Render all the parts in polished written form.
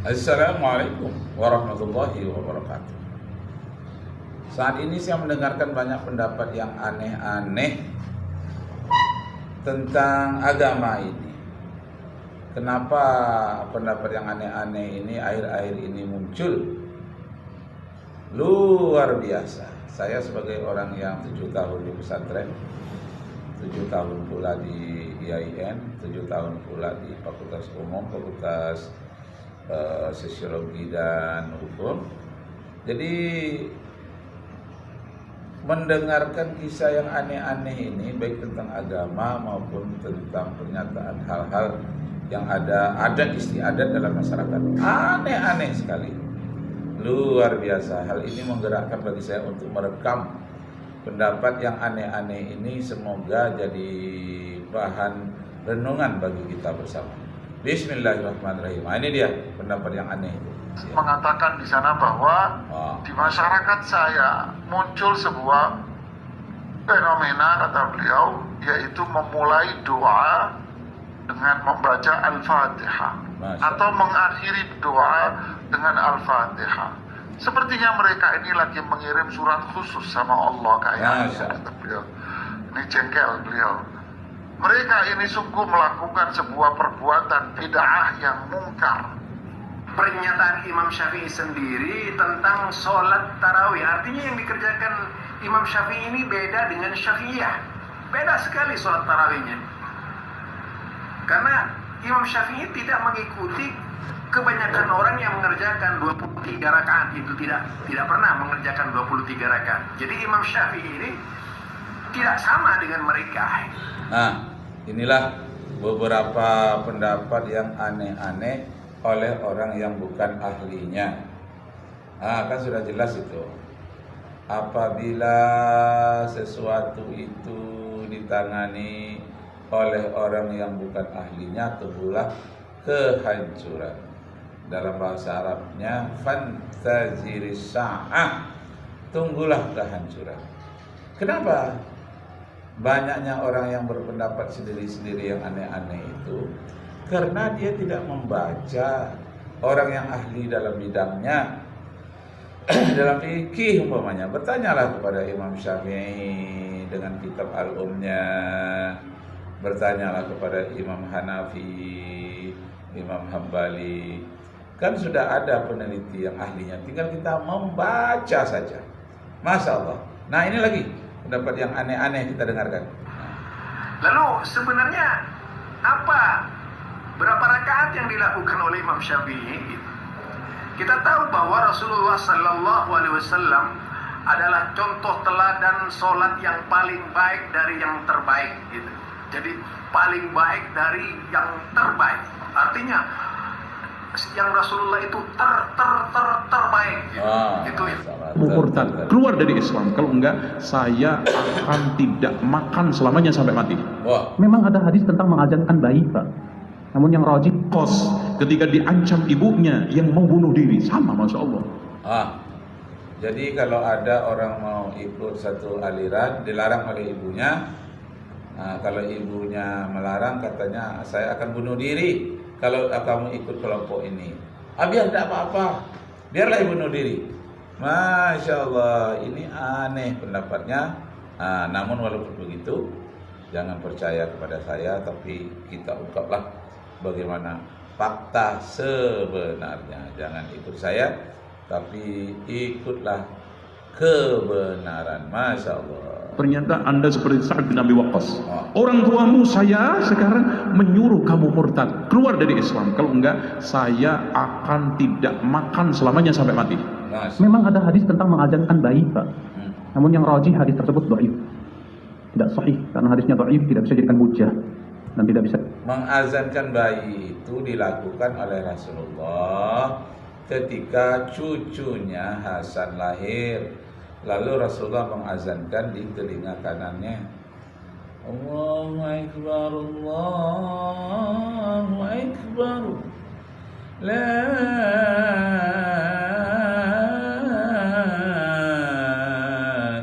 Assalamualaikum warahmatullahi wabarakatuh. Saat ini saya mendengarkan banyak pendapat yang aneh-aneh tentang agama ini. Kenapa pendapat yang aneh-aneh ini akhir-akhir ini muncul? Luar biasa. Saya sebagai orang yang 7 tahun di pesantren, 7 tahun pula di IAIN, 7 tahun pula di Fakultas Umum, Fakultas Sosiologi dan Hukum. Jadi mendengarkan kisah yang aneh-aneh ini, baik tentang agama maupun tentang pernyataan hal-hal yang ada adat istiadat dalam masyarakat, aneh-aneh sekali, luar biasa. Hal ini menggerakkan bagi saya untuk merekam pendapat yang aneh-aneh ini, semoga jadi bahan renungan bagi kita bersama. Bismillahirrahmanirrahim. Ini dia pendapat yang aneh itu. Mengatakan di sana bahwa di masyarakat saya muncul sebuah fenomena, kata beliau, yaitu memulai doa dengan membaca Al-Fatihah atau mengakhiri doa dengan Al-Fatihah. Sepertinya mereka ini lagi mengirim surat khusus sama Allah kayaknya, kata beliau. Ini jengkel beliau. Mereka ini sungguh melakukan sebuah perbuatan bid'ah yang mungkar. Pernyataan Imam Syafi'i sendiri tentang sholat tarawih, artinya yang dikerjakan Imam Syafi'i ini beda dengan Syafi'iyah. Beda sekali sholat tarawihnya. Karena Imam Syafi'i tidak mengikuti kebanyakan orang yang mengerjakan 23 rakaat, itu tidak pernah mengerjakan 23 rakaat. Jadi Imam Syafi'i ini tidak sama dengan mereka. Nah, inilah beberapa pendapat yang aneh-aneh oleh orang yang bukan ahlinya. Kan sudah jelas itu. Apabila sesuatu itu ditangani oleh orang yang bukan ahlinya, timbullah kehancuran. Dalam bahasa Arabnya fantaziris sa'ah, tunggulah kehancuran. Kenapa? Banyaknya orang yang berpendapat sendiri-sendiri yang aneh-aneh itu karena dia tidak membaca orang yang ahli dalam bidangnya. Dalam fikih umpamanya, bertanyalah kepada Imam Syafi'i dengan kitab Al-Umnya, bertanyalah kepada Imam Hanafi, Imam Hambali. Kan sudah ada peneliti yang ahlinya, tinggal kita membaca saja. Masya Allah. Nah, ini lagi pendapat yang aneh-aneh kita dengarkan. Lalu sebenarnya berapa rakaat yang dilakukan oleh Imam Syafi'i? Kita tahu bahwa Rasulullah Sallallahu Alaihi Wasallam adalah contoh teladan solat yang paling baik dari yang terbaik. Gitu. Jadi paling baik dari yang terbaik. Artinya yang Rasulullah itu terbaik. Gitu. Itu ya. Murtad, keluar dari Islam. Kalau enggak, saya akan tidak makan selamanya sampai mati. Memang ada hadis tentang mengazankan bayi, Pak. Namun yang rajih Kos ketika diancam ibunya yang mau bunuh diri, sama, masya Allah. Jadi kalau ada orang mau ikut satu aliran, dilarang oleh ibunya. Kalau ibunya melarang, katanya saya akan bunuh diri kalau kamu ikut kelompok ini. Biar tidak apa-apa, biarlah ibu bunuh diri. Masya Allah, ini aneh pendapatnya. Namun walaupun begitu, jangan percaya kepada saya, tapi kita ungkaplah bagaimana fakta sebenarnya. Jangan ikut saya, tapi ikutlah kebenaran. Masya Allah. Ternyata Anda seperti Sa'ad bin Abi Waqqas. Orang tuamu saya sekarang menyuruh kamu murtad, keluar dari Islam. Kalau enggak, saya akan tidak makan selamanya sampai mati. Memang ada hadis tentang mengazankan bayi, Pak. Namun yang rajih hadis tersebut dhaif. Tidak sahih, karena hadisnya dhaif, tidak bisa dijadikan hujjah dan tidak bisa. Mengazankan bayi itu dilakukan oleh Rasulullah ketika cucunya Hasan lahir. Lalu Rasulullah mengazankan di telinga kanannya, Allahu Akbar, Allahu Akbar, La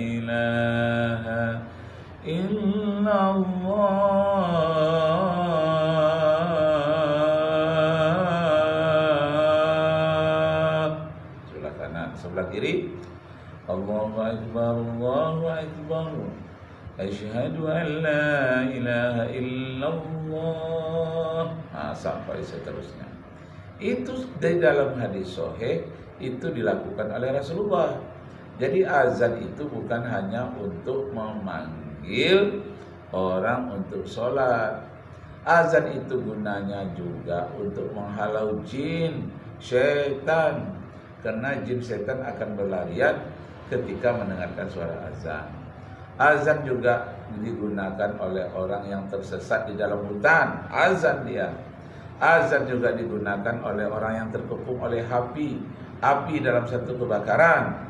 ilaha illallah. sebelah kiri. Allahu Akbar, Allahu Akbar. Asyhadu an la ilaha illallah. Sampai seterusnya. Itu di dalam hadis sahih itu dilakukan oleh Rasulullah. Jadi azan itu bukan hanya untuk memanggil orang untuk sholat. Azan itu gunanya juga untuk menghalau jin, syaitan. Karena jin syaitan akan berlarian ketika mendengarkan suara azan. Azan juga digunakan oleh orang yang tersesat di dalam hutan. Azan dia. Azan juga digunakan oleh orang yang terkepung oleh api dalam satu kebakaran.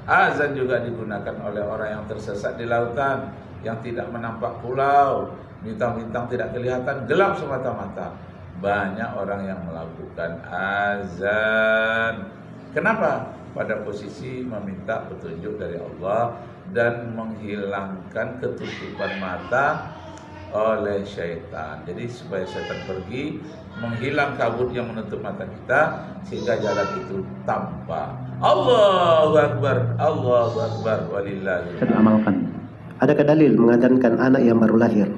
Azan juga digunakan oleh orang yang tersesat di lautan, yang tidak menampak pulau, bintang-bintang tidak kelihatan, gelap semata-mata. Banyak orang yang melakukan azan. Kenapa? Pada posisi meminta petunjuk dari Allah dan menghilangkan ketutupan mata oleh syaitan. Jadi supaya syaitan pergi, menghilang kabut yang menutup mata kita, sehingga jalan itu tampak. Allahu Akbar, Allahu Akbar, walillahi. Kita amalkan. Adakah dalil mengadzankan anak yang baru lahir?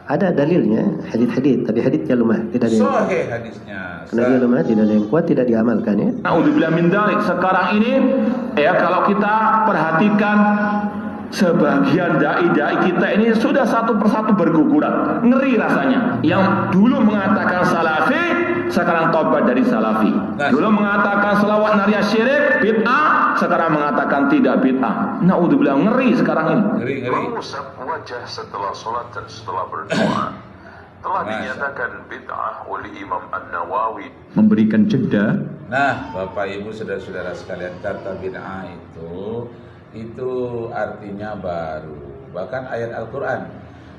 Ada dalilnya, hadis-hadis, tapi hadisnya lemah, tidak ada. Sahih hadisnya. Karena dia lemah, tidak ada yang kuat, tidak diamalkan ya. Naudzubillah min dzalik. Sekarang ini ya kalau kita perhatikan sebagian dai-dai kita ini sudah satu persatu berguguran. Ngeri rasanya. Yang dulu mengatakan salafi, sekarang tobat dari salafi. Dulu mengatakan selawat nariah syirik, bid'ah, sekarang mengatakan tidak bid'ah. Naudzubillah, ngeri sekarang ini. Ngeri. Mengusap wajah setelah sholat dan setelah berdoa telah dinyatakan bid'ah oleh Imam An-Nawawi. Memberikan jeda. Nah, Bapak Ibu saudara-saudara sekalian, kata bid'ah itu artinya baru. Bahkan ayat Al-Quran,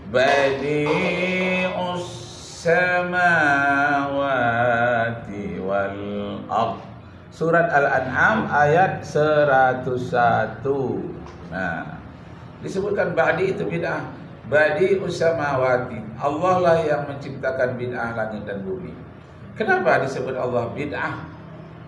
badi'us samawati wal ardh. Surat Al-An'am ayat 101. Nah, disebutkan ba'di itu bid'ah. Badi'us samawati, Allah lah yang menciptakan bid'ah langit dan bumi. Kenapa disebut Allah bid'ah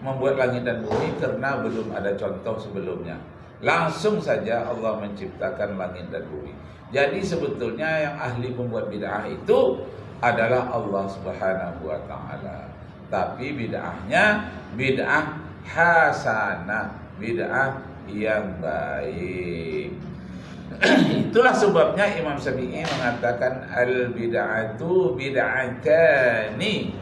membuat langit dan bumi? Karena belum ada contoh sebelumnya. Langsung saja Allah menciptakan langit dan bumi. Jadi sebetulnya yang ahli membuat bid'ah itu adalah Allah Subhanahu wa taala. Tapi bid'ahnya bid'ah hasanah, bid'ah yang baik. Itulah sebabnya Imam Syafi'i mengatakan al-bid'atu bid'atani.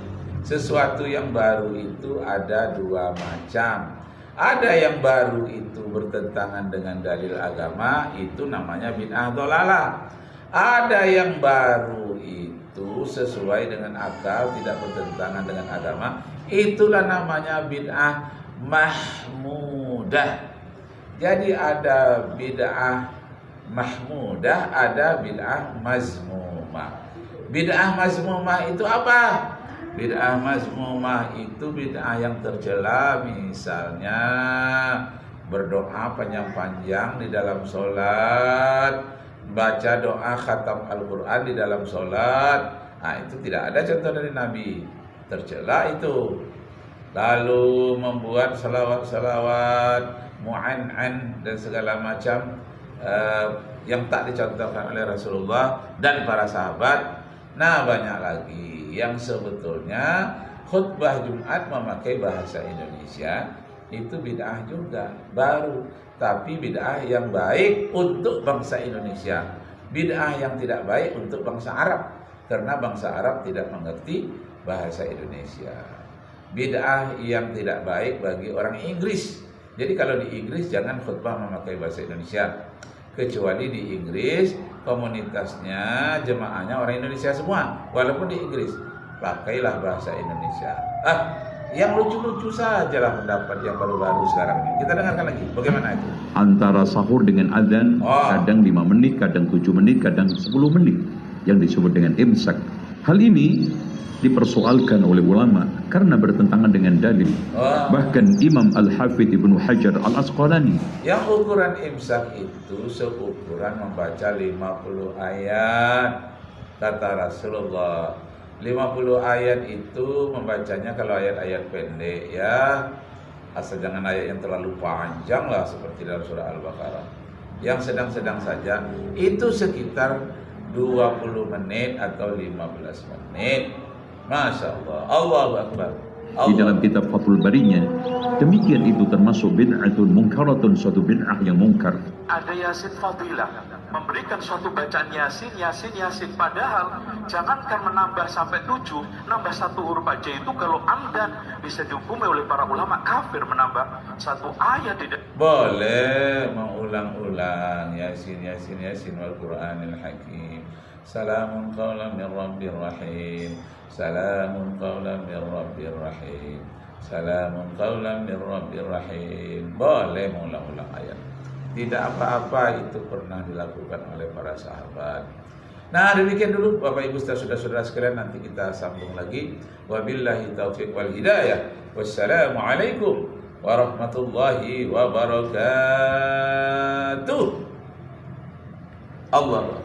Sesuatu yang baru itu ada dua macam. Ada yang baru itu bertentangan dengan dalil agama, itu namanya bid'ah dhalalah. Ada yang baru itu sesuai dengan akal, tidak bertentangan dengan agama, itulah namanya bid'ah mahmudah. Jadi ada bid'ah mahmudah, ada bid'ah mazmumah. Bid'ah mazmumah itu apa? Bid'ah mazmumah itu bid'ah yang tercela. Misalnya berdoa panjang-panjang di dalam sholat, baca doa khatam Al-Quran di dalam sholat. Nah, itu tidak ada contoh dari Nabi, tercela itu. Lalu membuat salawat-salawat, mu'an'an dan segala macam yang tak dicontohkan oleh Rasulullah dan para sahabat. Nah, banyak lagi yang sebetulnya khutbah Jumat memakai bahasa Indonesia, itu bid'ah juga, baru, tapi bid'ah yang baik untuk bangsa Indonesia. Bid'ah yang tidak baik untuk bangsa Arab, karena bangsa Arab tidak mengerti bahasa Indonesia. Bid'ah yang tidak baik bagi orang Inggris. Jadi kalau di Inggris jangan khutbah memakai bahasa Indonesia. Kecuali di Inggris komunitasnya, jemaahnya orang Indonesia semua. Walaupun di Inggris pakailah bahasa Indonesia. Yang lucu-lucu sajalah pendapat yang baru-baru sekarang ini. Kita dengarkan lagi bagaimana itu. Antara sahur dengan azan, kadang 5 menit, kadang 7 menit, kadang 10 menit, yang disebut dengan imsak. Hal ini dipersoalkan oleh ulama karena bertentangan dengan dalil. Bahkan Imam Al-Hafidh Ibnu Hajar Al-Asqalani, yang ukuran imsak itu seukuran membaca 50 ayat. Kata Rasulullah, 50 ayat itu membacanya kalau ayat-ayat pendek ya, Asal jangan ayat yang terlalu panjang lah seperti dalam surah Al-Baqarah. Yang sedang-sedang saja itu sekitar 20 menit atau 15 menit. Masya Allah. Allahu Akbar. Di dalam kitab Fathul Barinya, demikian itu termasuk bid'atun munkaratun, suatu bid'ah yang mungkar. Ada Yasin Fadilah, memberikan suatu bacaan Yasin, padahal jangankan menambah sampai 7, nambah 1 huruf aja itu kalau amdan bisa dihukumi oleh para ulama kafir menambah 1 ayat di boleh mengulang-ulang Yasin wal Qur'anil Hakim. Salamun qawlan min Rabbir Rahim. Salamun qawlan min Rabbir Rahim. Salamun qawlan min Rabbir Rahim. Boleh mengulang-ulang ayat. Tidak apa-apa, itu pernah dilakukan oleh para sahabat. Nah, demikian dulu Bapak Ibu saudara-saudara sekalian, nanti kita sambung lagi. Wabillahi taufiq wal hidayah. Wassalamualaikum warahmatullahi wabarakatuh. Allah